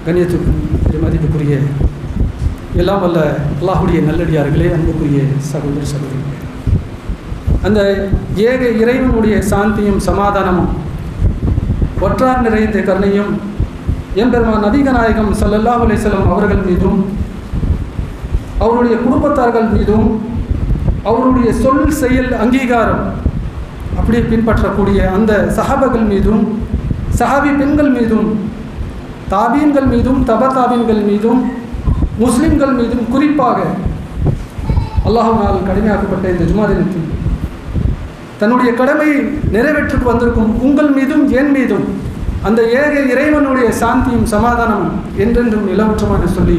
கண்ணியத்துக்கு மதிப்புக்குரிய எல்லாம் வல்ல அல்லாஹுடைய நல்லடியார்களே, அன்புக்குரிய சகோதர சகோதரிகளே, அந்த ஏக இறைவனுடைய சாந்தியும் சமாதானமும் ஒற்றார் நிறைந்த கருணையும் எம்பெருமான் நபிகநாயகம் ஸல்லல்லாஹு அலைஹி வஸல்லம் அவர்கள் மீதும், அவருடைய குடும்பத்தார்கள் மீதும், அவருடைய சொல் செயல் அங்கீகாரம் அப்படியே பின்பற்றக்கூடிய அந்த சஹாபர்கள் மீதும், சஹாபி பெண்கள் மீதும், தாபீன்கள் மீதும், தாபீன்கள் மீதும், முஸ்லிம்கள் மீதும், குறிப்பாக அல்லாஹ்வினால் கடமையாக்கப்பட்ட இந்த ஜுமா தினத்தில் தன்னுடைய கடமையை நிறைவேற்றிட்டு வந்திருக்கும் உங்கள் மீதும் என் மீதும் அந்த ஏக இறைவனுடைய சாந்தியும் சமாதானமும் என்றென்றும் நிலவற்றமாக சொல்லி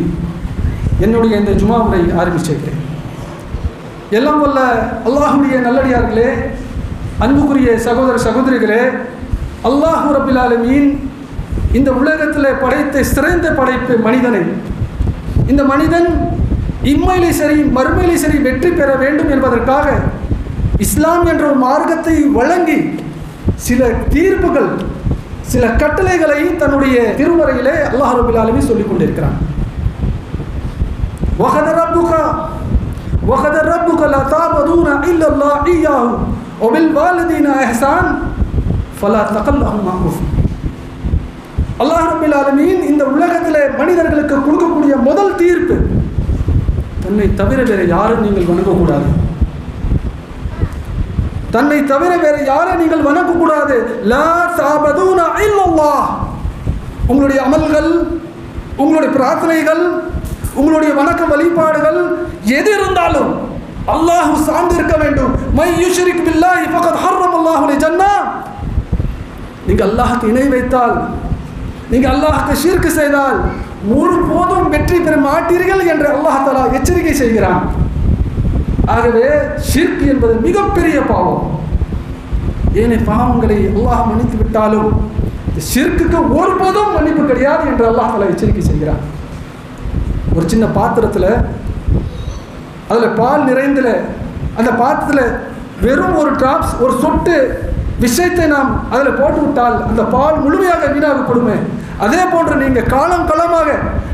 என்னுடைய இந்த ஜுமா உரை ஆரம்பிச்சிருக்கிறேன். எல்லாம் வல்ல அல்லாஹுடைய நல்லடியார்களே, அன்புக்குரிய சகோதர சகோதரிகளே, அல்லாஹ் ரப்பில் ஆலமீன் இந்த உலகத்தில் படைத்த சிறந்த படைப்பு மனிதனை, இந்த மனிதன் இம்மையிலே சரி மறுமையிலே சரி வெற்றி பெற வேண்டும் என்பதற்காக இஸ்லாம் என்ற ஒரு மார்க்கத்தை வழங்கி சில தீர்ப்புகள், சில கட்டளைகளை தன்னுடைய திருமறையிலே அல்லாஹ் ரப்பில் ஆலமீன் சொல்லிக் கொண்டிருக்கிறான். وَخَذَ رَبُّكَ لَا تَعْبُدُونَ إِلَّا اللَّهَ إِيَّاهُ وَبِالْوَالِدَيْنِ إِحْسَانًا فَلَا تَقُل لَّهُمَا أُفٍّ. அல்லாஹ் ரப்பில் ஆலமீன் இந்த உலகத்தில் மனிதர்களுக்கு கொடுக்கக்கூடிய முதல் தீர்ப்பு, தன்னை தவிர வேறு யாரும் நீங்கள் வணங்கக்கூடாது. தன்னை தவிர வேறு யாரை நீங்கள் வணங்கக்கூடாது. லா தஅபுதூன இல்லல்லாஹ். உங்களுடைய அமல்கள், உங்களுடைய பிரார்த்தனைகள், உங்களுடைய வணக்க வழிபாடுகள் எது இருந்தாலும் அல்லாஹ் சார்ந்து இருக்க வேண்டும். மை யுஷ்ரிக் பில்லாஹி ஃபகத் ஹர்ரமல்லாஹு அலைஹி ஜன்னah. நீங்கள் அல்லாஹ்க்கு இணை வைத்தால், நீங்கள் அல்லாஹ்க்கு ஷிர்க் செய்தால் ஒருபோதும் வெற்றி பெற மாட்டீர்கள் என்று அல்லாஹ் தஆலா எச்சரிக்கை செய்கிறான். ஆகவே ஷிர்க் என்பது மிகப்பெரிய பாவம். ஏனைய பாவங்களை அல்லாஹ் மன்னித்து விட்டாலும் ஷிர்க்குக்கு ஒருபோதும் மன்னிப்பு கிடையாது என்று அல்லாஹ் தஆலா எச்சரிக்கை செய்கிறான். ஒரு சின்ன பாத்திரத்தில் அதில் பால் நிறைந்தல, அந்த பாத்திரத்தில் வெறும் ஒரு டிராப்ஸ், ஒரு சொட்டு விஷயத்தை நாம் அதில் போட்டு விட்டால் அந்த பால் முழுமையாக வீணாகப்படுமே. அதே போன்று நீங்கள் காலம் காலமாக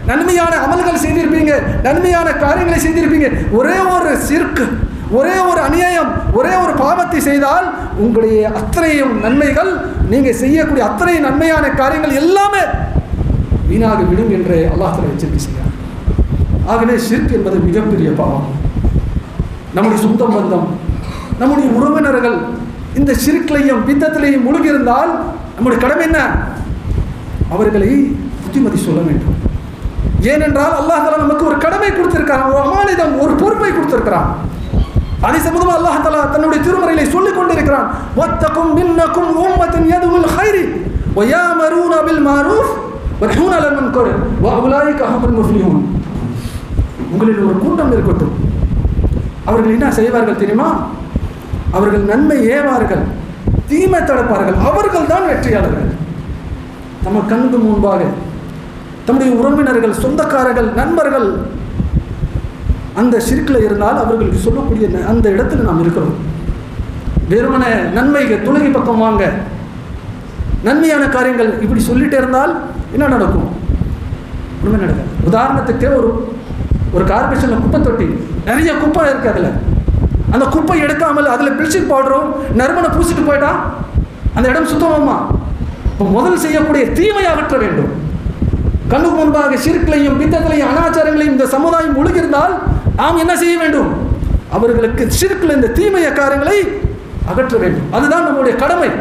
நன்மையான அமல்கள் செய்திருப்பீங்க, நன்மையான காரியங்களை செய்திருப்பீங்க. ஒரே ஒரு சிர்க், ஒரே ஒரு அநியாயம், ஒரே ஒரு பாவத்தை செய்தால் உங்களுடைய அத்தனையும் நன்மைகள், நீங்கள் செய்யக்கூடிய அத்தனை நன்மையான காரியங்கள் எல்லாமே வீணாக விடும் என்று அல்லாஹ் தஆலா எச்சரிக்கை செய்கிறார். ஆகவே ஷிர்க் என்பது மிகப்பெரிய பாவம். நம்முடைய சொந்த பந்தம், நம்முடைய உறவினர்கள் இந்த ஷிர்க்லையும் பித்தத்திலையும் முழுகியிருந்தால் நம்முடைய கடமை என்ன? அவர்களை புத்திமதி சொல்ல வேண்டும். ஏனென்றால் அல்லாஹ் தஆலா நமக்கு ஒரு கடமை கொடுத்திருக்கிறான், ஒரு அமானிதம், ஒரு பொறுப்பை கொடுத்திருக்கிறான். அதை சம்பந்தமாக அல்லாஹ் தஆலா தன்னுடைய திருமறையிலே சொல்லிக் கொண்டிருக்கிறான். வத்தகும் மின்னகும் உம்மத்துன் யதுல் கைரி வ யாமரூன பில் மஅரூஃப் வ யன்ஹூன அனில் முன்கர் வ உலைக ஹுமுல் முஃப்லிஹூன். உங்களில் ஒரு கூட்டம் இருக்கட்டும், அவர்கள் என்ன செய்வார்கள் தெரியுமா? அவர்கள் நன்மை ஏவார்கள், தீமை தடுப்பார்கள், அவர்கள் தான் வெற்றியாளர்கள். நம்ம கண்ணுக்கு முன்பாக நம்முடைய உறவினர்கள், சொந்தக்காரர்கள், நண்பர்கள் அந்த ஷிர்க்கில் இருந்தால் அவர்களுக்கு சொல்லக்கூடிய அந்த இடத்துல நாம் இருக்கிறோம். வெறுமன நன்மைகள் தொழுகை பக்கம் வாங்க, நன்மையான காரியங்கள் இப்படி சொல்லிட்டே இருந்தால் என்ன நடக்கும்? ஒன்றுமே நடக்காது. உதாரணத்துக்கு ஒரு கார்பரேஷனில் குப்பை தொட்டி, நிறைய குப்பை இருக்குது, அதில் அந்த குப்பை எடுக்காமல் அதில் பிளிச்சிங் பவுடரும் நறுமணம் பூசிட்டு போயிட்டா அந்த இடம் சுத்தமாமா? இப்போ முதல் செய்யக்கூடிய தீமையை அகற்ற வேண்டும். கண்ணுக்கு முன்பாக ஷிர்க்லையும் பித்தத்திலையும் அனாச்சாரங்களையும் இந்த சமுதாயம் ஒழுகிருந்தால் நாம் என்ன செய்ய வேண்டும்? அவர்களுக்கு ஷிர்க்ல இந்த தீமைய காரியங்களை அகற்ற வேண்டும். அதுதான் நம்முடைய கடமை.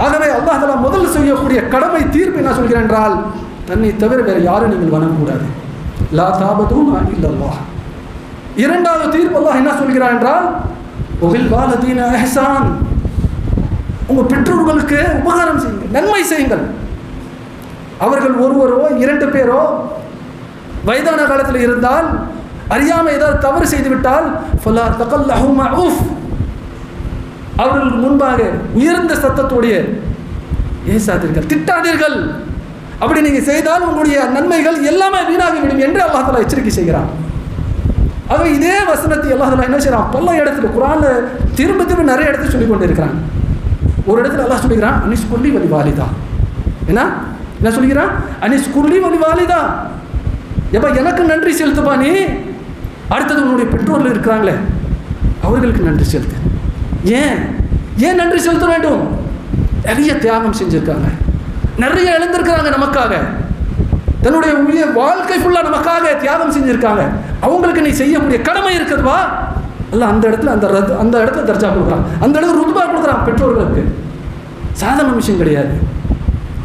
ஆகவே அல்லாஹ் தஆலா முதல் செய்யக்கூடிய கடமை தீர்ப்பு என்ன சொல்கிறான் என்றால், தன்னை தவிர வேறு யாரும் நீங்கள் வணங்கக்கூடாது. லா தஅபுதூன இல்லல்லாஹ். இரண்டாவது தீர்ப்பு அல்லாஹ் என்ன சொல்கிறான் என்றால், வபில் வாலிதீன இஹ்சான். உங்கள் பெற்றோர்களுக்கு உபகாரம் செய்யுங்கள், நன்மை செய்யுங்கள். அவர்கள் ஒருவரோ இரண்டு பேரோ வயதான காலத்தில் இருந்தால், அறியாமல் ஏதாவது தவறு செய்துவிட்டால் ஃபலா தகுல் லஹுமா உஃப். அவர்களுக்கு முன்பாக உயர்ந்த சத்தத்தோடைய ஏசாதீர்கள், திட்டாதீர்கள். அப்படி நீங்கள் செய்தால் உங்களுடைய நன்மைகள் எல்லாமே வீணாகிவிடும் என்று அல்லாஹ் தஆலா எச்சரிக்கை செய்கிறான். ஆக இதே வசனத்தை அல்லாஹ் தஆலா என்ன செய்கிறான்? பல இடத்துல குர்ஆனில் திரும்ப திரும்ப நிறைய இடத்துல சொல்லிக் கொண்டு இருக்கிறான். ஒரு இடத்துல அல்லாஹ் சொல்லுகிறான், அனிஷ்குல்லி வலி வாலிதா. ஏன்னா என்ன சொல்கிறான்? அனிஸ்குர்லி வலி வாலிதா, எப்போ எனக்கு நன்றி செலுத்துப்பா நீ. அடுத்தது உன்னுடைய பெற்றோர்கள் இருக்கிறாங்களே அவர்களுக்கு நன்றி செலுத்து. ஏன் நன்றி செலுத்த வேண்டும்? நிறைய தியாகம் செஞ்சிருக்காங்க, நிறைய இழந்திருக்கிறாங்க நமக்காக, தன்னுடைய வாழ்க்கை ஃபுல்லாக நமக்காக தியாகம் செஞ்சிருக்காங்க. அவங்களுக்கு நீ செய்யக்கூடிய கடமை இருக்குதுவா? அல்ல அந்த இடத்துல அந்த இடத்துல தர்ஜா கொடுக்குறான், அந்த இடத்துல ருத்பா கொடுக்குறான் பெற்றோர்களுக்கு. சாதாரண விஷயம் கிடையாது.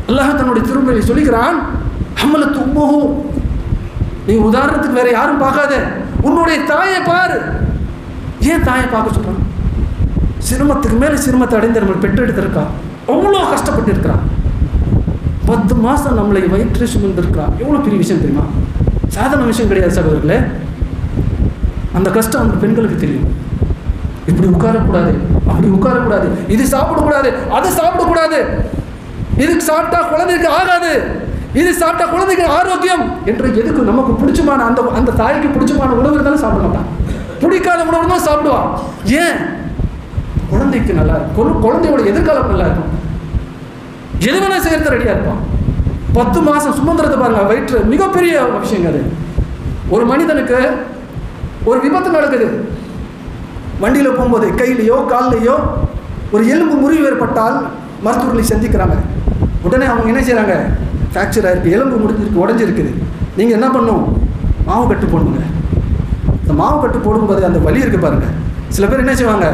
அல்லாஹ் தன்னுடைய திருமறை சொல்லிக்கிறான், ஹம்மலத்து உம்முஹு, நீ உதாரணத்துக்கு வேற யாரும் பார்க்காத, உன்னுடைய தாயை பாரு. ஏன் தாயை பார்க்க சொல்றான்? சிரமத்துக்கு மேலே சிரமத்தை அடைந்து நம்மளை பெற்றெடுத்திருக்கா, அவ்வளோ கஷ்டப்பட்டு இருக்கிறான். 10 மாதம் நம்மளை வயிற்று சுமந்திருக்கா. எவ்வளோ பெரிய விஷயம் தெரியுமா? சாதாரண விஷயம் கிடையாது சகோதரர்களே. அந்த கஷ்டம் அந்த பெண்களுக்கு தெரியும். இப்படி உட்காரக்கூடாது, அப்படி உட்காரக்கூடாது, இது சாப்பிடக்கூடாது, அது சாப்பிடக்கூடாது, இதுக்கு சாப்பிட்டா குழந்தைக்கு ஆகாது, இது சாப்பிட்டா குழந்தைக்கு ஆரோக்கியம் என்று எதுக்கு நமக்கு பிடிச்சமான அந்த தாய்க்கு பிடிச்சமான உணவு இருந்தாலும் சாப்பிட மாட்டான், பிடிக்காத உணவு தான் சாப்பிடுவான். ஏன்? குழந்தைக்கு நல்லா இருக்கும், குழந்தையோட எதிர்காலம் நல்லா இருக்கும், எது வேணா செய்யறது ரெடியா இருப்பான். 10 மாதம் சுமந்திரத்தை பாருங்க, வயிற்று மிகப்பெரிய விஷயங்க அது. ஒரு மனிதனுக்கு ஒரு விபத்து நடக்குது, வண்டியில் போகும்போது கையிலையோ கால்லையோ ஒரு எலும்பு முறிவு ஏற்பட்டால் மருத்துவர்களை சந்திக்கிறாங்க. உடனே அவங்க என்ன செய்கிறாங்க? ஃப்ராக்சர் ஆகிருக்கு, எலும்பு உடஞ்சிருக்குது, நீங்கள் என்ன பண்ணணும்? மாவு கட்டு போடணுங்க. இந்த மாவு கட்டு போடும்போது அந்த வலி இருக்குது பாருங்கள். சில பேர் என்ன செய்வாங்க?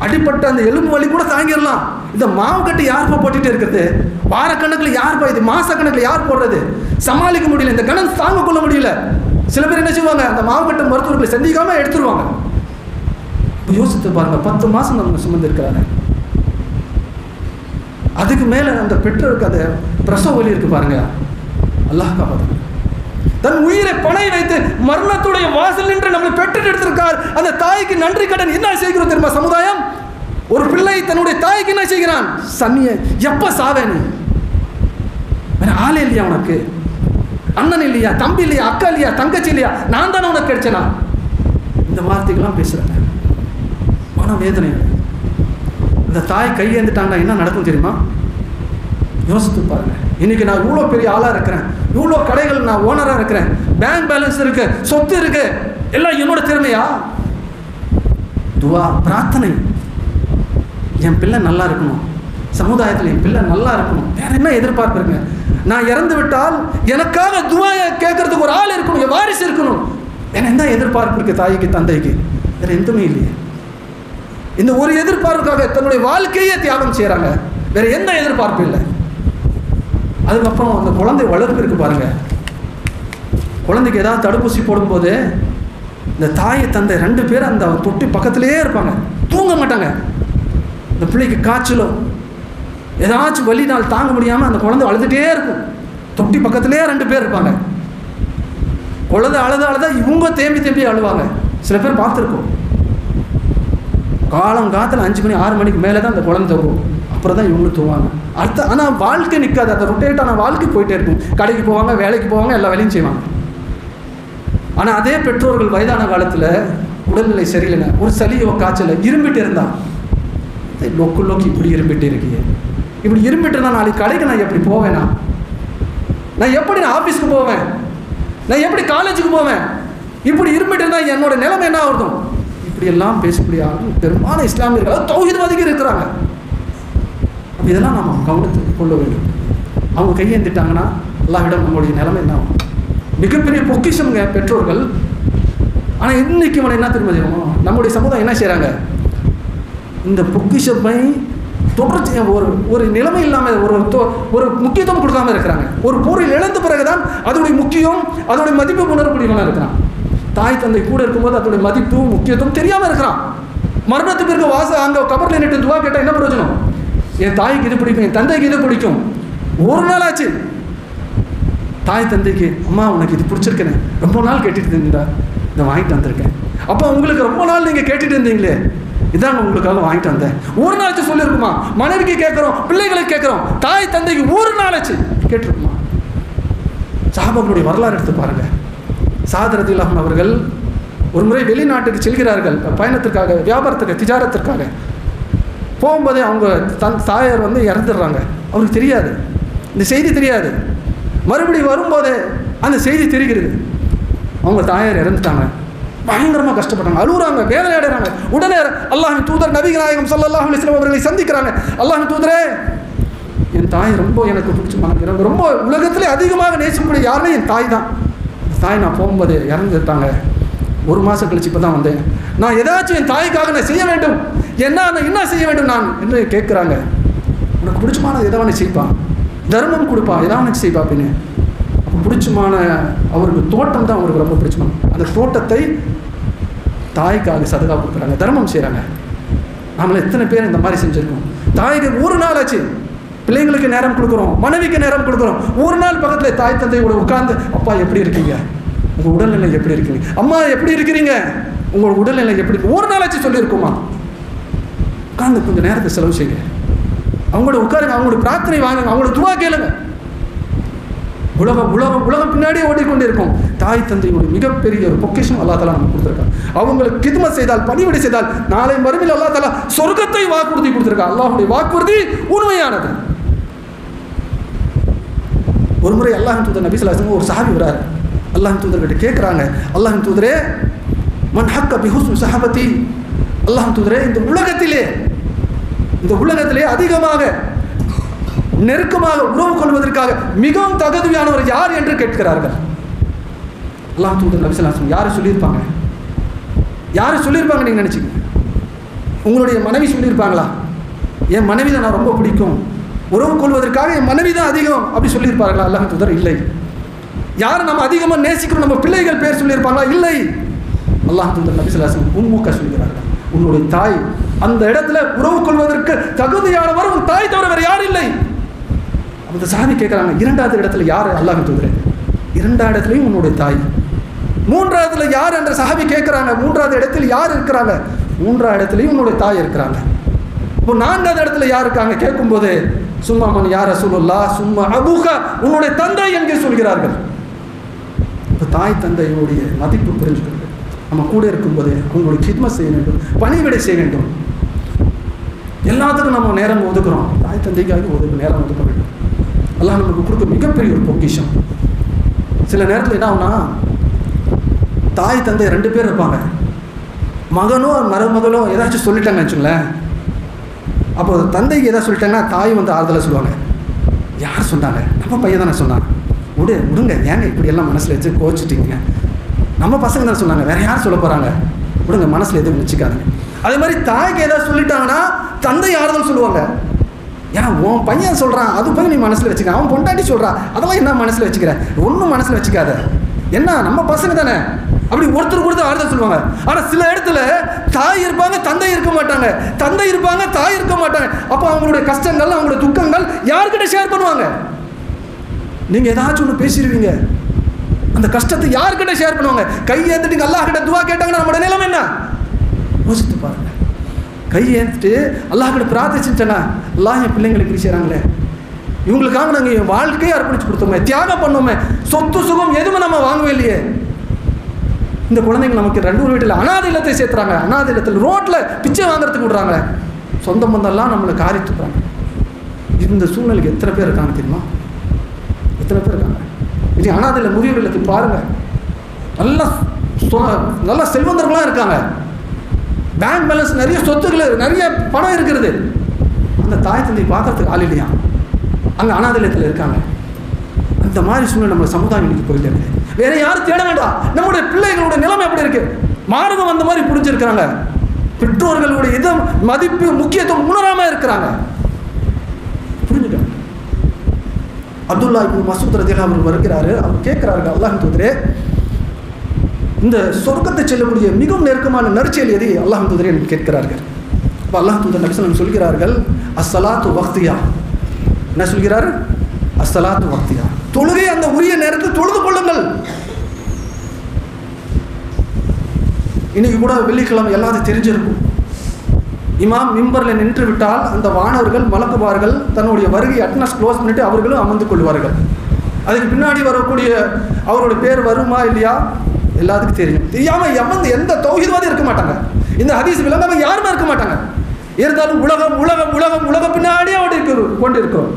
அடிப்பட்ட அந்த எலும்பு வலி கூட தாங்கிடலாம், இந்த மாவு கட்டு யாருப்பா போட்டுகிட்டே இருக்கிறது? வாரக்கணக்கில் யாருப்பா இது, மாசக்கணக்கில் யார் போடுறது? சமாளிக்க முடியல, இந்த கணம் தாங்க கொள்ள முடியல. சில பேர் என்ன செய்வாங்க? அந்த மாவு கட்டு மருத்துவர்களை சந்திக்காம எடுத்துருவாங்க. யோசித்து பாருங்க, 10 மாதம் நம்ம சுமந்திருக்கிறாங்க. அதுக்கு மேலே அந்த பெற்றோருக்கு அந்த பிரசவ வலி இருக்கு பாருங்க. அல்லாஹ் காப்பாற்று. தன் உயிரை பணை வைத்து மரணத்துடைய வாசல் நின்று நம்மளை பெற்று எடுத்திருக்கார். அந்த தாய்க்கு நன்றி கடன் என்ன செய்கிறோம் தெரியுமா சமுதாயம்? ஒரு பிள்ளை தன்னுடைய தாய்க்கு என்ன செய்கிறான்? சன்னிய எப்ப சாவே நீ? வேற ஆளே இல்லையா உனக்கு? அண்ணன் இல்லையா, தம்பி இல்லையா, அக்கா இல்லையா, தங்கச்சி இல்லையா, நான் தானே உனக்கு கிடைச்சனா? இந்த வார்த்தைகள்லாம் பேசுறாங்க. மன வேதனை. இந்த தாய் கையேந்துட்டாங்கன்னா என்ன நடக்கும் தெரியுமா? யோசித்து பாருங்க. இன்னைக்கு நான் இவ்வளோ பெரிய ஆளாக இருக்கிறேன், இவ்வளோ கடைகள் நான் ஓனராக இருக்கிறேன், பேங்க் பேலன்ஸ் இருக்கு, சொத்து இருக்கு, எல்லாம் என்னோட திறமையா? துவா, பிரார்த்தனை. என் பிள்ளை நல்லா இருக்கணும், சமுதாயத்தில் என் பிள்ளை நல்லா இருக்கணும், வேற என்ன எதிர்பார்ப்பு இருக்குங்க? நான் இறந்து விட்டால் எனக்காக துவா கேட்கறதுக்கு ஒரு ஆள் இருக்கணும், என் வாரிசு இருக்கணும். என்ன என்ன எதிர்பார்ப்பு இருக்கு தாய்க்கு தந்தைக்கு? வேற எதுவுமே இல்லையே. இந்த ஒரு எதிர்பார்ப்புக்காக தன்னுடைய வாழ்க்கையே தியாகம் செய்யறாங்க, வேற எந்த எதிர்பார்ப்பு இல்லை. அதுக்கப்புறம் அந்த குழந்தை வளர்ப்பு இருக்கு பாருங்க. குழந்தைக்கு ஏதாவது தடுப்பூசி போடும்போது இந்த தாயை தந்தை 2 பேரும் அந்த தொட்டி பக்கத்திலே இருப்பாங்க, தூங்க மாட்டாங்க. இந்த பிள்ளைக்கு காய்ச்சலோ ஏதாச்சும் வலி நாள் தாங்க முடியாமல் அந்த குழந்தை அழுதுகிட்டே இருக்கும், தொட்டி பக்கத்திலே 2 பேர் இருப்பாங்க. குழந்தை அழுதா இவங்க தேம்பி அழுவாங்க. சில பேர் பார்த்துருக்கோம். காலங்காத்தில் 5 மணி 6 மணிக்கு மேலே தான் அந்த குழந்தை தூங்கும், அப்புறம் தான் இவங்க தூங்குவாங்க. ஆனால் வாழ்க்கை நிற்காது, அந்த ரொட்டேட்டான வாழ்க்கை போயிட்டே இருக்கும். கடைக்கு போவாங்க, வேலைக்கு போவாங்க, எல்லா வேலையும் செய்வாங்க. ஆனால் அதே பெற்றோர்கள் வயதான காலத்தில் உடல்நிலை சரியில்லைங்க, ஒரு சளியோ காய்ச்சல இரும்பிட்டு இருந்தா, லொக்கு இப்படி இரும்பிட்டு இருக்கீங்க, இப்படி இரும்பிட்டு இருந்தால் நாளைக்கு கடைக்கு நான் எப்படி போவேனா? நான் எப்படி நான் ஆஃபீஸுக்கு போவேன்? நான் எப்படி காலேஜுக்கு போவேன்? இப்படி இரும்பிட்டு இருந்தால் என்னோட நிலைமை என்ன ஆகும்? இப்படியெல்லாம் பேசக்கூடிய பெரும்பாலான இஸ்லாமியர்கள் தௌஹீத்வாதிகள் இருக்கிறாங்க. இதெல்லாம் நம்ம கவனத்துக்கு கொள்ள வேண்டும். அவங்க கையேந்திட்டாங்கன்னா அல்லாஹ்விடம் நம்மளுடைய நிலைமை என்ன ஆகும்? மிகப்பெரிய பொக்கிஷம்ங்க பெற்றோர்கள். ஆனால் இன்னைக்கு அவனை என்ன தெரியுமா செய்யணும்? நம்முடைய சமுதாயம் என்ன செய்கிறாங்க? இந்த பொக்கிஷமை தொடர்ச்சி ஒரு நிலைமை இல்லாமல் ஒரு முக்கியத்துவம் கொடுக்காம இருக்கிறாங்க. ஒரு பொருள் இழந்த பிறகுதான் அதோடைய முக்கியம், அதோடைய மதிப்பு உணரக்கூடியவனாக இருக்கிறான். தாய் தந்தை கூட இருக்கும்போது அதோடைய மதிப்பு முக்கியத்துவம் தெரியாமல் இருக்கிறான். மரணத்துக்கு பிறகு அங்கே கபரில் நின்று துவா கேட்டால் என்ன பிரயோஜனம்? என் தாய்க்கு இது பிடிக்கும், என் தந்தைக்கு இது பிடிக்கும். ஒரு நாள் ஆச்சு தாய் தந்தைக்கு, அம்மா உனக்கு இது பிடிச்சிருக்கேன்னு ரொம்ப நாள் கேட்டுட்டு இருந்தீங்களா, இதை வாங்கிட்டு வந்திருக்கேன். அப்போ உங்களுக்கு ரொம்ப நாள் நீங்கள் கேட்டுட்டு இருந்தீங்களே, இதான் உங்களுக்காக வாங்கிட்டு வந்தேன். ஒரு நாளாச்சு சொல்லியிருக்குமா? மனைவிக்கு கேட்குறோம், பிள்ளைகளுக்கு கேட்குறோம், தாய் தந்தைக்கு ஒரு நாளாச்சு கேட்டிருக்குமா? சஹாபாக்களுடைய வரலாறு எடுத்து பாருங்க. சாத் ரலியல்லாஹு அன்ஹு அவர்கள் ஒரு முறை வெளிநாட்டுக்கு செல்கிறார்கள் பயணத்திற்காக, வியாபாரத்துக்கு, திஜாரத்திற்காக. போகும்போதே அவங்க தாயார் இறந்துடுறாங்க. அவருக்கு தெரியாது. இந்த செய்தி தெரியாது. மறுபடியும் வரும்போது அந்த செய்தி தெரிகிறது. அவங்க தாயார் இறந்துட்டாங்க. பயங்கரமாக கஷ்டப்பட்டாங்க, அழுகுறாங்க, வேதனை அடைகிறாங்க. உடனே அல்லாஹ்வின் தூதர் நபிகள் நாயகம் ஸல்லல்லாஹு அலைஹி வஸல்லம் அவர்களை சந்திக்கிறாங்க. அல்லாஹ்வின் தூதரே, என் தாய் ரொம்ப எனக்கு பிடிச்சமாங்க, எனக்கு ரொம்ப உலகத்திலே அதிகமாக நேசிக்கக்கூடிய யாருன்னா என் தாய் தான். தாய் நான் போகும்போது இறந்துட்டாங்க. 1 மாதம் கழிச்சு இப்போ தான் வந்தேன். நான் ஏதாச்சும் என் தாய்க்காக நான் செய்ய வேண்டும், நான் என்ன செய்ய வேண்டும் நான் என்று கேட்குறாங்க. உனக்கு பிடிச்சமான எதாவது செய்ப்பான், தர்மம் கொடுப்பான், எதாவது செய்ப்பா அப்படின்னு. அப்போ பிடிச்சமான அவருக்கு தோட்டம் தான் அவருக்கு ரொம்ப பிடிச்சமான. அந்த தோட்டத்தை தாய்க்காக சதகா கொடுக்குறாங்க, தர்மம் செய்கிறாங்க. நம்மள எத்தனை பேர் இந்த மாதிரி செஞ்சுருக்கோம்? தாய்க்கு 1 நாள் ஆச்சு, பிள்ளைங்களுக்கு நேரம் கொடுக்குறோம், மனைவிக்கு நேரம் கொடுக்குறோம். 1 நாள் பக்கத்தில் தாய் தந்தையோட உட்கார்ந்து, அப்பா எப்படி இருக்கீங்க, உங்கள் உடல்நிலை எப்படி இருக்கீங்க, அம்மா எப்படி இருக்கிறீங்க, உங்களோட உடல்நிலை எப்படி இருக்கு, 1 நாள் ஆச்சு சொல்லியிருக்குமா? உட்கார்ந்து கொஞ்சம் நேரத்தை செலவு செய்யுங்க, அவங்களோட உட்காருங்க, அவங்களோட பிரார்த்தனை வாங்குங்க, அவங்களோட துவா கேளுங்க. உலகம் பின்னாடியே ஓடிக்கொண்டே இருக்கும். தாய் தந்தையுடைய மிகப்பெரிய ஒரு பொக்கிஷம் அல்லாஹ் தஆலா நமக்கு கொடுத்துருக்காங்க. அவங்களுக்கு கிதுமத் செய்தால், பணிவிடை செய்தால், நாளை மறுமையில் அல்லாஹ் தஆலா சொர்க்கத்தை வாக்குறுதி கொடுத்துருக்காங்க. அல்லாஹ்வுடைய வாக்குறுதி உண்மையானது. ஒரு முறை அல்லாஹ்வின் தூதர் நபி ஸல்லல்லாஹு அலைஹி வஸல்லம் ஒரு சஹாபி வரார். அல்லாஹ்வின் தூதர்கிட்ட கேட்குறாங்க, அல்லாஹ்வின் தூதரே, மன் ஹக்க பிஹுஸ்னி ஸஹபதி, அல்லாஹ்வின் தூதரே, இந்த உலகத்திலே அதிகமாக நெருக்கமாக உறவு கொள்வதற்காக மிகவும் தகுதியானவர் யார் என்று கேட்கிறார்கள். அல்லாஹ் தூதர் நபி ஸல்லல்லாஹு அலைஹி வஸல்லம் யாரை சொல்லியிருப்பாங்க? நீங்கள் நினச்சிங்க? உங்களுடைய மனைவி சொல்லியிருப்பாங்களா? என் மனைவி தான் நான் ரொம்ப பிடிக்கும், உறவு கொள்வதற்காக என் மனைவி தான் அதிகம் அப்படி சொல்லியிருப்பார்களா? அல்லாஹ் தூதர் இல்லை. யார் நம்ம அதிகமாக நேசிக்கிறோம், நம்ம பிள்ளைகள் பேர் சொல்லியிருப்பாங்களா? இல்லை. அல்லாஹ் தூதர் நபி ஸல்லல்லாஹு அலைஹி வஸல்லம் உன்முக சொல்கிறார்கள், உன்னுடைய தாய் அந்த இடத்துல உறவு கொள்வதற்கு தகுதியானவர் உன் தாய் தவிர வேறு யார் இல்லை. அந்த சாமி கேட்குறாங்க, 2வது இடத்துல யார்? அல்லாஹ்வின் தூதரே, 2வது இடத்துலையும் உன்னுடைய தாய். 3வதுல யார் என்ற சஹாபி கேட்குறாங்க, 3வது இடத்துல யார் இருக்கிறாங்க? 3வது இடத்துலையும் உன்னுடைய தாய் இருக்கிறாங்க. இப்போ 4வது இடத்துல யார் இருக்காங்க கேட்கும்போது, சும்மா மன் யா ரசூலுல்லாஹ் சும்மா அபூகா, உன்னுடைய தந்தை எங்கே சொல்கிறார்கள். இப்போ தாய் தந்தையுடைய மதிப்பு புரிஞ்சுக்கிறது. நம்ம கூட இருக்கும்போது அவங்களுடைய கித்மத் செய்ய வேண்டும், பணிவிடை செய்ய வேண்டும். எல்லாத்துக்கும் நம்ம நேரம் ஒதுக்குறோம், தாய் தந்தைக்காக நேரம் ஒதுக்க வேண்டும். அல்லாஹ் நமக்கு கொடுக்க மிகப்பெரிய ஒரு பொக்கிஷம். சில நேரத்தில் என்ன ஆகுனா, தாய் தந்தை 2 பேர் இருப்பாங்க, மகனோ மருமகளோ ஏதாச்சும் சொல்லிட்டாங்கன்னு வச்சுங்களேன். அப்போ தந்தைக்கு ஏதாவது சொல்லிட்டாங்கன்னா தாய் வந்து ஆறுதலாக சொல்லுவாங்க, யார் சொன்னாங்க, நம்ம பையன் தானே சொன்னாங்க, விடுங்க, ஏங்க இப்படி எல்லாம் மனசில் வச்சு கோச்சிட்டிங்க, நம்ம பசங்க தான் சொன்னாங்க, வேற யார் சொல்ல போகிறாங்க, விடுங்க, மனசில் எதுவும் வச்சுக்காதுங்க. அதே மாதிரி தாய்க்கு ஏதாவது சொல்லிட்டாங்கன்னா தந்தை ஆறுதல் சொல்லுவாங்க, ஏன்னா உன் பையன் சொல்கிறான், அது போய் நீ மனசில் வச்சுக்க, அவன் பொண்டாட்டி சொல்கிறான், அதெல்லாம் என்ன மனசில் வச்சுக்கிற, ஒன்றும் மனசில் வச்சுக்காத, என்ன நம்ம பசங்க தானே, அப்படி ஒருத்தருக்கு ஆறுதல் சொல்லுவாங்க. ஆனால் சில இடத்துல தாய் இருப்பாங்க, தந்தை இருக்க மாட்டாங்க, தந்தை இருப்பாங்க, தாய் இருக்க மாட்டாங்க. அப்போ அவங்களுடைய கஷ்டங்கள், அவங்களுடைய துக்கங்கள் யார்கிட்ட ஷேர் பண்ணுவாங்க? நீங்கள் ஏதாச்சும் ஒன்று பேசிடுவீங்க, அந்த கஷ்டத்தை யார்கிட்ட ஷேர் பண்ணுவாங்க? கை ஏற்றுட்டு அல்லாஹ் கிட்ட துவா கேட்டாங்கன்னா நம்மளோட நிலைமை என்ன? யோசித்து பாருங்க. கை ஏற்றுட்டு அல்லாஹ் கிட்ட பிரார்த்திச்சுட்டேன்னா, அல்லாஹ் என் பிள்ளைங்களுக்கு இப்படி செய்கிறாங்களே, இவங்களுக்காக நாங்கள் என் வாழ்க்கையை அர்ப்பணிச்சு கொடுத்தோமே, தியாகம் பண்ணோமே, சொத்து சுகம் எதுவுமே நம்ம வாங்கவே இல்லையே. இந்த குழந்தைங்க நமக்கு 2 வீட்டில் அனாதை இல்லத்தை சேர்த்துறாங்க, அனாதை இல்லத்தில் ரோட்டில் பிச்சை வாங்குறதுக்கு விடுறாங்க, சொந்த பந்தெல்லாம் நம்மளை காரி தூக்குறாங்க. இந்த சூழ்நிலைக்கு எத்தனை பேர் இருக்காங்க தெரியுமா? எத்தனை பேர் இருக்காங்க? இது அனாதை இல்லை முதியோர் இல்லத்துக்கு பாருங்கள், நல்லா செல்வந்தர்களாக இருக்காங்க, பேங்க் பேலன்ஸ் நிறைய, சொத்துக்கள் நிறைய, பணம் இருக்கிறது. அந்த தாய் தந்தை பார்க்கறதுக்கு ஆள் இல்லையா? அங்கே அனாதை இல்லத்தில் இருக்காங்க. அந்த மாதிரி சூழ்நிலை நம்ம சமுதாயம் இன்னைக்கு போயிட்டு இருக்கு. வேற யாரும் தேட வேண்டாம். நம்முடைய பிள்ளைகளோட நிலைமை எப்படி இருக்கு? மார்க்கம் அந்த மாதிரி புரிஞ்சிருக்கிறாங்க. பெற்றோர்களுடைய இதம் மதிப்பு முக்கியத்துவம் உணராம இருக்கிறாங்க. புரிஞ்சுக்க. அப்துல்லா இப்னு மஸ்ஊத் ரலியல்லாஹு அன்ஹு வருகிறாரு. அவர் கேட்கிறார்கள், அல்லாஹ்வின் தூதரே, இந்த சொர்க்கத்தை செல்லக்கூடிய மிகவும் நெருக்கமான நற்செயல் எது அல்லாஹ்வின் தூதரே என்று கேட்கிறார்கள். அப்போ அல்லாஹ் தூதர் நபி ஸல்லல்லாஹு அலைஹி வஸல்லம் சொல்கிறார்கள், அஸ்ஸலாத்து வக்தியா. என்ன சொல்கிறார்? அஸ்ஸலாத்து வக்தியா, தொழுகை அந்த உரிய நேரத்தில் தொழுது கொள்ளுங்கள். இன்னைக்கு கூட வெள்ளிக்கிழமை எல்லாத்தையும் தெரிஞ்சிருக்கும். இமாம் மிம்பரில் நின்று விட்டால் அந்த வானவர்கள் மலக்குவார்கள், தன்னுடைய வருகை அட்டனஸ் க்ளோஸ் பண்ணிட்டு அவர்களும் அமர்ந்து கொள்வார்கள். அதுக்கு பின்னாடி வரக்கூடிய அவருடைய பேர் வருமா இல்லையா எல்லாத்துக்கும் தெரியும். தெரியாமல் அமர்ந்து எந்த தௌஹீத்வாதியும் இருக்க மாட்டாங்க. இந்த ஹதீஸ் விளங்காம யாருமே இருக்க மாட்டாங்க. இருந்தாலும் உலகம் உலகம் உலகம் உலகம் பின்னாடியே கொண்டு இருக்கிறோம்.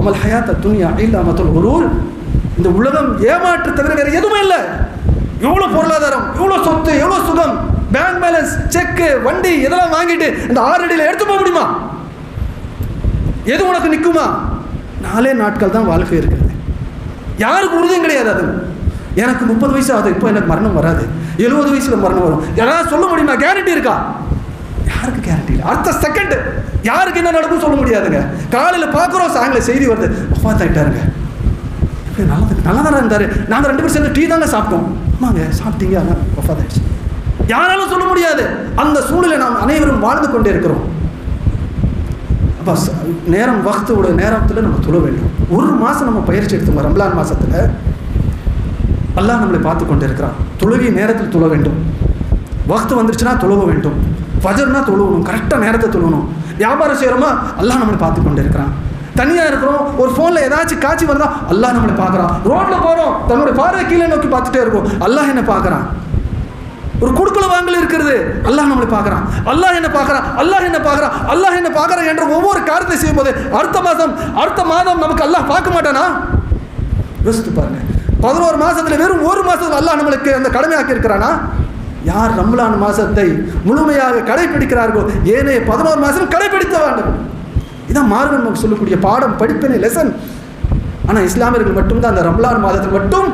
அமல் ஹயாத்த துன்யா இல்லா மத்துல் குரூர். இந்த உலகம் ஏமாற்று தவிர வேறு எதுவுமே இல்லை. எவ்வளோ பொருளாதாரம், எவ்வளோ சொத்து, எவ்வளோ சுகம், பேங்க் பேலன்ஸ், செக்கு, வண்டி இதெல்லாம் வாங்கிட்டு இந்த 6 அடியில் எடுத்து போக முடியுமா? எது உனக்கு நிற்குமா? 4 நாட்கள் தான் வாழ்க்கை இருக்கிறது. யாருக்கு உறுதியும் கிடையாது. அது எனக்கு 30 வயசு ஆகுது, இப்போ எனக்கு மரணம் வராது, 70 வயசுல மரணம் வரும், யாராவது சொல்ல முடியுமா? கேரண்டி இருக்கா? யாருக்கு கேரண்டி இல்லை. அடுத்த செகண்ட் யாருக்கு என்ன நடக்கும் சொல்ல முடியாதுங்க. காலையில் பார்க்குறோம், சாயங்காலம் செய்தி வருது, ஒஃபாத்தாயிட்டாருங்க. நல்லா தானே இருந்தாரு, நாங்கள் 2 பேரும் சேர்ந்து டீ தாங்க சாப்பிட்டோம். ஆமாங்க சாப்பிட்டீங்க, ஆனால் ஒஃபாத்தாயிடுச்சு. யாராலும் சொல்ல முடியாது. அந்த சூழ்நிலை நாம் அனைவரும் வாழ்ந்து கொண்டே இருக்கிறோம். அப்போ நேரம் வக்தோட நேரத்தில் நம்ம தொழ வேண்டும். 1 மாதம் நம்ம பயிற்சி எடுத்தோம். ரம்லான் மாதத்தில் அல்லாஹ் நம்மளை பார்த்து கொண்டு இருக்கிறான். தொழுகை நேரத்தில் தொழ வேண்டும். வக்து வந்துருச்சுன்னா தொழுக வேண்டும். ஃபஜர்னா தொழுவணும், கரெக்டாக நேரத்தை தொழணும். வியாபாரம் செய்கிறோமா, அல்லாஹ் நம்மளை பார்த்து கொண்டு இருக்கிறான். தனியாக இருக்கிறோம், ஒரு ஃபோனில் ஏதாச்சும் காட்சி வந்தால் அல்லாஹ் நம்மளை பார்க்குறான். ரோட்டில் போகிறோம், தன்னுடைய பார்வை கீழே நோக்கி பார்த்துட்டே இருக்கும், அல்லாஹ் என்ன பார்க்குறான். ஒரு குடுக்கல வாங்கல் இருக்கிறது, அல்லாஹ் நம்மளை பார்க்குறான். அல்லாஹ் என்ன பார்க்குறான், அல்லாஹ் என்ன பார்க்குறான், அல்லாஹ் என்ன பார்க்குறான் என்ற ஒவ்வொரு காரியத்தை செய்யும்போது அடுத்த மாதம் நமக்கு அல்லாஹ் பார்க்க மாட்டானா? யோசித்து பாருங்க. 11 மாதத்தில் வெறும் 1 மாதத்தில் அல்லாஹ் நம்மளுக்கு அந்த கடமையாக்கி இருக்கிறானா? யார் ரம்லான் மாதத்தை முழுமையாக கடைபிடிக்கிறார்களோ ஏனைய 11 மாதம் கடைபிடித்த வேண்டும். இதான் மார்க்கம் நமக்கு சொல்லக்கூடிய பாடம், படிப்பினை, லெசன். ஆனால் இஸ்லாமியர்கள் மட்டும்தான் அந்த ரம்லான் மாதத்தில் மட்டும்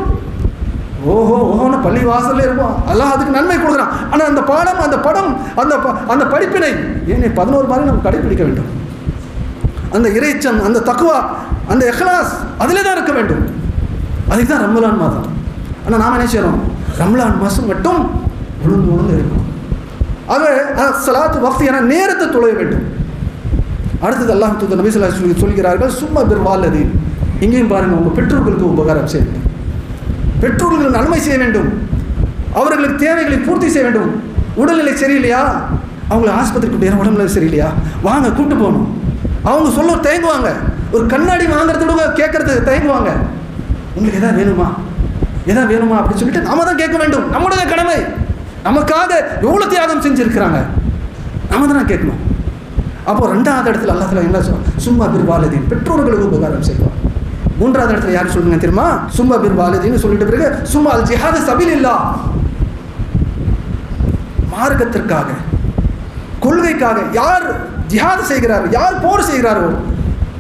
ஓஹோன்னு பள்ளி வாசல்ல இருப்போம், அல்லாஹ் அதுக்கு நன்மை கொடுக்குறான். ஆனால் அந்த பாடம், அந்த படம், அந்த படிப்பினை ஏனே 11 மாதம் நம்ம கடைபிடிக்க வேண்டும். அந்த இறைச்சம், அந்த தக்குவா, அந்த இஹ்லாஸ் அதிலே தான் இருக்க வேண்டும். அதுக்கு தான் ரம்லான் மாதம். ஆனால் நாம் என்ன செய்கிறோம்? ரம்லான் மாதம் மட்டும் உழுந்து இருக்கும். ஆக ஸலாத்து வக்த் என நேரத்தை தொழ வேண்டும். அடுத்தது அல்லாஹ் தூதர் நபி ஸல்லல்லாஹு அலைஹி வஸல்லம் சொல்கிறார்கள், சும்மா பிர்வாலதீன். இங்கேயும் பாருங்கள், உங்கள் பெற்றோர்களுக்கு உபகாரம் செய்ய வேண்டும், பெற்றோர்களுக்கு நன்மை செய்ய வேண்டும், அவர்களுக்கு தேவைகளை பூர்த்தி செய்ய வேண்டும். உடல்நிலை சரியில்லையா, அவங்களை ஆஸ்பத்திரிக்கு கூட்டிய உடல்நிலை சரியில்லையா, வாங்க கூப்பிட்டு போகணும். அவங்க சொல்ல தயங்குவாங்க, ஒரு கண்ணாடி வாங்குறதுக்கு கேட்கறது தயங்குவாங்க. உங்களுக்கு எதாவது வேணுமா அப்படின்னு சொல்லிட்டு நாம தான் கேட்க வேண்டும். நம்முடைய கடமை. நமக்காக எவ்வளோ தியாகம் செஞ்சுருக்கிறாங்க, நாம தான் கேட்கணும். அப்போ 2வது இடத்துல அல்லாஹ் தஆலா என்ன சொல்றான்? சும்மா பிர்வாலதீன், பெற்றோர்களுக்கு உபகாரம் செய்வார். 3வது இடத்துல யார் சொல்லுங்க தெரியுமா? சும்மா பிர்வாலதீன் சொல்லிட்டு பிறகு சும்மா அல் ஜிஹாது சபீலில்லாஹ், மார்க்கத்திற்காக, கொள்கைக்காக யார் ஜிஹாது செய்கிறாரோ, யார் போர் செய்கிறாரோ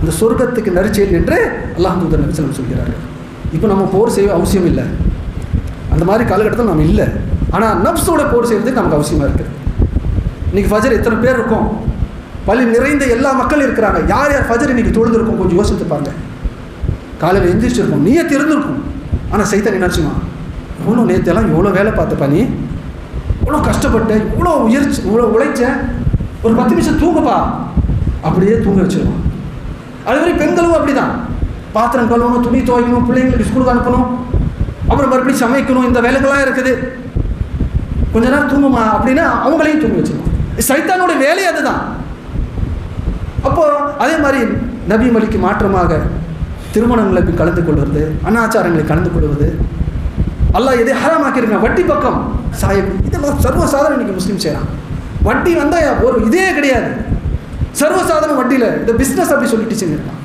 அந்த சொர்க்கத்துக்கு நற்செய்தி என்று அல்லாஹ் தூதர் நபி ஸல்லல்லாஹு அலைஹி வஸல்லம் சொல்கிறார்கள். இப்போ நம்ம போர் செய்ய அவசியம் இல்லை, அந்த மாதிரி காலகட்டத்தில் நம்ம இல்லை. ஆனால் நப்ஸோட போர் செய்கிறதுக்கு நமக்கு அவசியமாக இருக்குது. இன்றைக்கி ஃபஜர் எத்தனை பேர் இருக்கும்? பள்ளி நிறைந்த எல்லா மக்களும் இருக்கிறாங்க. யார் யார் ஃபஜர் இன்றைக்கி தொழுதுருக்கும் கொஞ்சம் யோசித்து பாருங்க. காலையில் எந்திரிச்சிருக்கும், நீயத்து இருந்திருக்கும். ஆனால் சைத்தான் நினைச்சுமா, எவ்வளோ நேற்றெல்லாம் எவ்வளோ வேலை பார்த்துப்பா, நீ இவ்வளோ கஷ்டப்பட்டேன், இவ்வளோ உழைச்சேன், ஒரு 10 நிமிஷம் தூங்கப்பா, அப்படியே தூங்க வச்சிருவான். அதுவரை பெண்களும் அப்படி தான். பாத்திரம் கழுவணும், துணி துவைக்கணும், பிள்ளைங்களுக்கு ஸ்கூலுக்கு அனுப்பணும், அப்புறம் மறுபடியும் சமைக்கணும், இந்த வேலைகள்லாம் இருக்குது, கொஞ்ச நேரம் தூங்குமா அப்படின்னா அவங்களையும் தூங்க வச்சிருவோம். சைத்தானோட வேலையே அதுதான். அப்போ அதே மாதிரி நபி மொழிக்கு மாற்றமாக திருமணங்களை கலந்து கொள்வது, அனாச்சாரங்களை கலந்து கொள்வது, அல்லாஹ் எதை ஹராமாக்கியிருக்கான், வட்டி பக்கம் சாயம், இதெல்லாம் சர்வசாதாரணம். இன்னைக்கு முஸ்லீம் செய்யலாம். வட்டி வந்தால் ஒரு இதே கிடையாது, சர்வசாதாரண வட்டியில் இந்த பிஸ்னஸ் அப்படி சொல்லிட்டு செஞ்சுருக்கான்.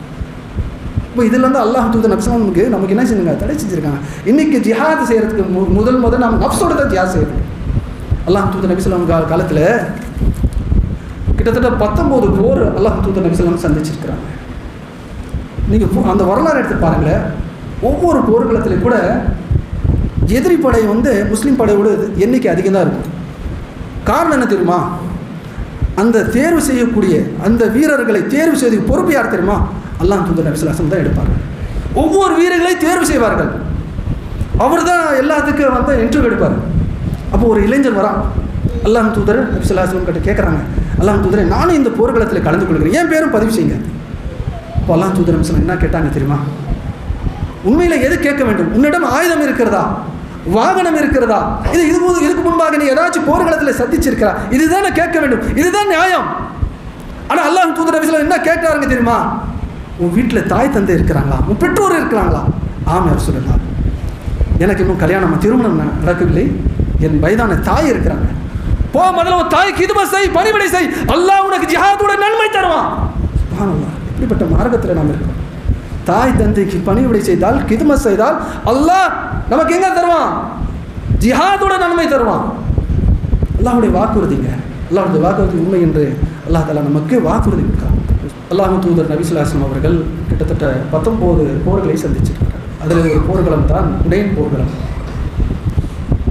இப்போ இதில் வந்து அல்லாஹ் தூதர் நபி ஸல்லல்லாஹு அலைஹி வஸல்லம் நமக்கு என்ன செஞ்சுங்க, தடை செஞ்சுருக்காங்க. இன்றைக்கி ஜிஹாத் செய்கிறதுக்கு முதல் நம்ம நப்ஸோட தான் ஜிஹாத் செய்யணும். அல்லாஹ் தூதர் நபி ஸல்லல்லாஹு அலைஹி வஸல்லம் காலத்தில் கிட்டத்தட்ட 19 போர் அல்லாஹ் தூதர் நபி ஸல்லல்லாஹு அலைஹி வஸல்லம் சந்திச்சிருக்கிறாங்க. நீங்கள் அந்த வரலாறு எடுத்து பாருங்களேன். ஒவ்வொரு போர்க்களத்திலையும் கூட எதிரி படை வந்து முஸ்லீம் படையோட எண்ணிக்கை அதிகம் தான் இருக்கும். காரணம் என்ன தெரியுமா? அந்த தேர்வு செய்யக்கூடிய அந்த வீரர்களை தேர்வு செய்த பொறுப்பு யார் தெரியுமா? அல்லாஹ் தூதர் நபி ஸல்லல்லாஹு அலைஹி வஸல்லம் தான் எடுப்பார்கள். ஒவ்வொரு வீரர்களை தேர்வு செய்வார்கள். அவர் தான் எல்லாத்துக்கும் வந்து இன்டர்வியூ எடுப்பார். அப்போ ஒரு இளைஞர் வரான், அல்லாஹ் தூதர் நபி ஸல்லல்லாஹு அலைஹி வஸல்லம் கிட்ட கேட்குறாங்க, அல்லாஹ் தூதரை நானும் இந்த போர்க்களத்தில் கலந்து கொள்கிறேன், என் பேரும் பதிவு செய்யுங்க. அப்போ அல்லாஹ் தூதர் நபி ஸல்லல்லாஹு அலைஹி வஸல்லம் என்ன கேட்டாங்க தெரியுமா? உண்மையில் எது கேட்க வேண்டும்? உன்னிடம் ஆயுதம் இருக்கிறதா, வாகனம் இருக்கிறதா, இதுக்கு முன்பாக நீ ஏதாச்சும் போர்க்களத்தில் சந்திச்சிருக்கிறா, இதுதான் கேட்க வேண்டும், இதுதான் நியாயம். ஆனால் அல்லாஹ் தூதர் நபி ஸல்லல்லாஹு அலைஹி வஸல்லம் என்ன கேட்டாருங்க தெரியுமா? உன் வீட்டில் தாய் தந்தை இருக்கிறாங்களா, உன் பெற்றோர் இருக்கிறாங்களா? ஆமாம் சொல்லலாம், எனக்கு இன்னும் கல்யாணம் திருமணம் நடக்கவில்லை, என் வயதான தாய் இருக்கிறாங்க. போ, முதல்ல உன் தாய் கிதும செய், பணிவிடை செய், அல்லாஹ் உனக்கு ஜிஹாதோட நன்மை தருவான். சுப்ஹானல்லாஹ், இப்படிப்பட்ட மார்க்கத்தில் நாம் இருக்கிறோம். தாய் தந்தைக்கு பணிவிடை செய்தால், கிதுமத் செய்தால் அல்லாஹ் நமக்கு எங்க தருவான்? ஜிஹாதோட நன்மை தருவான். அல்லாஹ்வுடைய வாக்குறுதிங்க. அல்லாஹ்வுடைய வாக்குறுதி உண்மை என்று அல்லாஹ் தஆலா நமக்கு வாக்குறுதி கொடுக்கிறான். அல்லாஹ்வின் தூதர் நபி ஸல்லல்லாஹு அலைஹி வஸல்லம் அவர்கள் கிட்டத்தட்ட 19 போர்களை சந்திச்சிருக்கிறார். அதில் ஒரு போர்க்களம் தான் ஹுனைன் போர்க்களம்.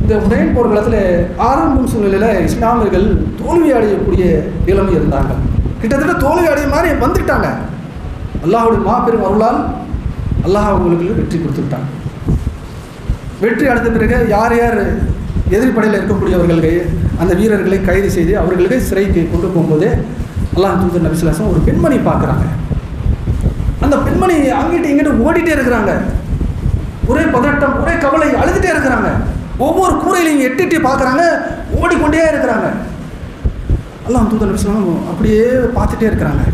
இந்த ஹுனைன் போர்க்களத்தில் ஆரம்பம் சூழ்நிலையில் இஸ்லாமியர்கள் தோல்வி அடையக்கூடிய நிலைமை இருந்தாங்க. கிட்டத்தட்ட தோல்வி அடைய மாதிரி வந்துட்டாங்க. அல்லாஹ்வுடைய மாபெரும் அருளால் அல்லாஹ் அவங்களுக்கு வெற்றி கொடுத்துட்டாங்க. வெற்றி அடைந்த பிறகு யார் யார் எதிர்ப்படையில் இருக்கக்கூடியவர்களுக்கு அந்த வீரர்களை கைது செய்து அவர்களுக்கு சிறைக்கு கொண்டு போகும்போது அல்லாஹ் தூதர் நபி ஸல்லல்லாஹு அலைஹி வஸல்லம் ஒரு பெண்மணி பார்க்குறாங்க. அந்த பெண்மணி அங்கிட்டு இங்கிட்டு ஓடிட்டே இருக்கிறாங்க. ஒரே பதட்டம், ஒரே கவலை, அழுதுகிட்டே இருக்கிறாங்க. ஒவ்வொரு கூரையிலையும் எட்டிட்டு பார்க்குறாங்க, ஓடிக்கொண்டே இருக்கிறாங்க. அல்லாஹ் தூதர் நபி ஸல்லல்லாஹு அலைஹி வஸல்லம் அப்படியே பார்த்துட்டே இருக்கிறாங்க.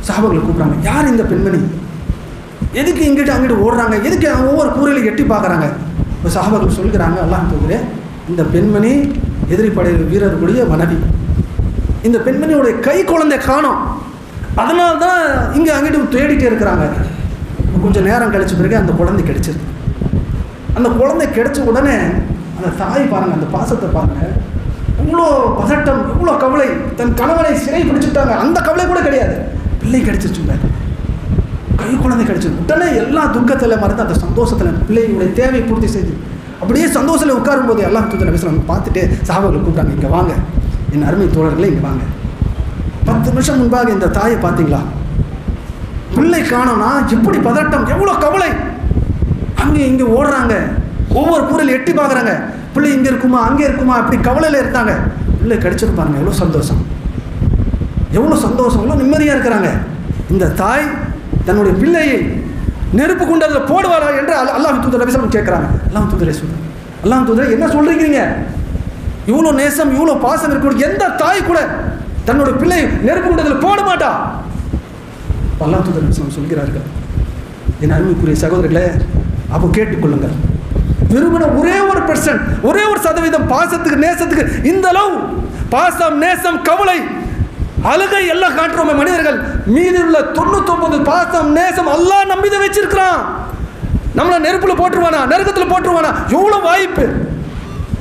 சஹாபாக்களை கூப்பிட்றாங்க, யார் இந்த பெண்மணி? எதுக்கு இங்கிட்டு அங்கிட்டு ஓடுறாங்க? எதுக்கு ஒவ்வொரு கூரையில எட்டி பார்க்குறாங்க? இப்போ சஹாபாக்கள் சொல்கிறாங்க, அல்லாஹ் தூதரே, இந்த பெண்மணி எதிரிப்படை வீரர்களுடைய மனைவி. இந்த பெண்மணியோடைய கை குழந்தை காணோம், அதனால தான் இங்கே அங்கிட்டு தேடிட்டே இருக்கிறாங்க. கொஞ்சம் நேரம் கழிச்ச பிறகு அந்த குழந்தை கிடைச்சிருக்கு. அந்த குழந்தை கிடைச்ச உடனே அந்த தாய் பாருங்கள், அந்த பாசத்தை பாருங்கள். இவ்வளோ பதட்டம், இவ்வளோ கவலை. தன் கணவனை சிறை பிடிச்சிட்டாங்க, அந்த கவலை கூட கிடையாது. பிள்ளை கிடைச்சிருச்சுங்க, கை குழந்தை கிடைச்சது. உடனே எல்லா துக்கத்தில் மறந்து அந்த சந்தோஷத்தில் பிள்ளைகளுடைய தேவையை பூர்த்தி செய்து அப்படியே சந்தோஷத்தில் உட்காரும்போது அல்லாஹ் தூதர் நபி ஸல்லல்லாஹு அலைஹி வஸல்லம் பார்த்துட்டு சஹாபாக்களை கூப்பிட்டாங்க, இங்கே வாங்க, என் அருமை தோழர்களே, இங்கே வாங்க. 10 நிமிஷம் முன்பாக இந்த தாயை பார்த்தீங்களா? பிள்ளை காணோம்னா எப்படி பதட்டம், எவ்வளோ கவலை. அங்கே இங்கே ஓடுறாங்க, ஒவ்வொரு கூரையில் எட்டி பார்க்குறாங்க, பிள்ளை இங்கே இருக்குமா அங்கே இருக்குமா, அப்படி கவலையில் இருந்தாங்க. பிள்ளை கிடைச்சிருப்பாருங்க, எவ்வளோ சந்தோஷம், எவ்வளோ சந்தோஷம், எவ்வளோ நிம்மதியாக இருக்கிறாங்க. இந்த தாய் தன்னுடைய பிள்ளையை நெருப்பு கொண்டு அதில் போடுவாரா என்று அல்லாஹ் தூதர் நபி ஸல்லல்லாஹு அலைஹி வஸல்லம் கேட்குறாங்க. அல்லாஹ் தூதரை சொல்கிறாங்க, அல்லாஹ் தூதரை என்ன சொல்கிறீங்க? இவ்வளோ நேசம், இவ்வளோ பாசம் இருக்கக்கூடிய எந்த தாய் கூட தன்னுடைய பிள்ளை நெருப்பு கொண்டு அதில் போட மாட்டா. அல்லாஹ் தூதர் நபி ஸல்லல்லாஹு அலைஹி வஸல்லம் சொல்கிறார்கள், என் அருமைக்குரிய சகோதரர்களே, அப்போ கேட்டுக்கொள்ளுங்கள். விரும்பின ஒரே ஒரு %, ஒரே ஒரு சதவீதம் பாசத்துக்கு, நேசத்துக்கு, இந்த அளவு பாசம், நேசம், கவலை, அழுகை எல்லாம் காட்டுறோம் மனிதர்கள். மீதி உள்ள 99 பாசம், நேசம் அல்லாஹ் நம்பிதை வச்சிருக்கிறான். நம்மளை நெருப்புல போட்டுருவானா, நரகத்தில் போட்டுருவானா? எவ்வளோ வாய்ப்பு,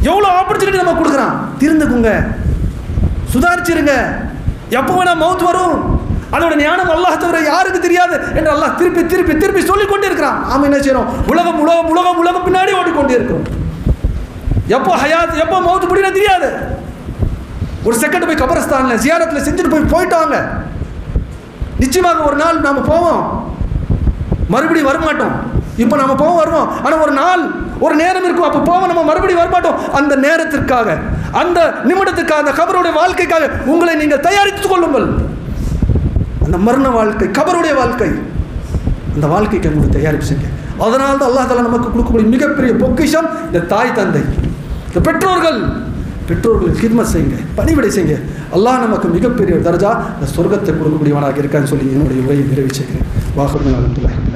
எவ்வளோ ஆப்பர்ச்சுனிட்டி நம்ம கொடுக்குறான். திருந்துக்குங்க, சுதாரிச்சிருங்க. எப்போ வேணா மவுத் வரும், அதோட ஞானம் அல்லாஹ் தவிர யாருக்கு தெரியாது என்று அல்லாஹ் திருப்பி திருப்பி திருப்பி சொல்லிக்கொண்டே இருக்கிறான். ஆமாம், என்ன செய்யறோம்? உலகம் உலகம் உலகம் உலகம் பின்னாடி ஓடிக்கொண்டே இருக்கிறோம். எப்போ ஹயாத், எப்போ மவுத் முடியும் தெரியாது. ஒரு செகண்ட் போய் கபரஸ்தான்ல ஜியாரத்தில் செஞ்சுட்டு போயிட்டு வாங்க. நிச்சயமாக ஒரு நாள் நாம் போவோம், மறுபடியும் வரமாட்டோம். இப்போ நம்ம போவோம், வருவோம், ஆனால் ஒரு நாள், ஒரு நேரம் இருக்கும், அப்போ போவோம், நம்ம மறுபடியும் வரமாட்டோம். அந்த நேரத்திற்காக, அந்த நிமிடத்துக்காக, அந்த கபருடைய வாழ்க்கைக்காக உங்களை நீங்கள் தயாரித்துக் கொள்ளுங்கள். அந்த மரண வாழ்க்கை, கபருடைய வாழ்க்கை, அந்த வாழ்க்கைக்கு உங்களுக்கு தயாரிப்பு செய்யுங்க. அதனால தான் அல்லாஹ் தஆலா நமக்கு கொடுக்கக்கூடிய மிகப்பெரிய பொக்கிஷம் இந்த தாய் தந்தை, இந்த பெற்றோர்கள். பெற்றோர்களுக்கு ஹித்மத் செய்யுங்க, பணிவிடை செய்யுங்க. அல்லாஹ் நமக்கு மிகப்பெரிய தர்ஜா, இந்த சொர்க்கத்தை கொடுக்கக்கூடியவனாக இருக்கான்னு சொல்லி என்னுடைய உரையை நிறைவு செய்கிறேன். வாஹுர் அல்ஹம்துலில்லாஹ்.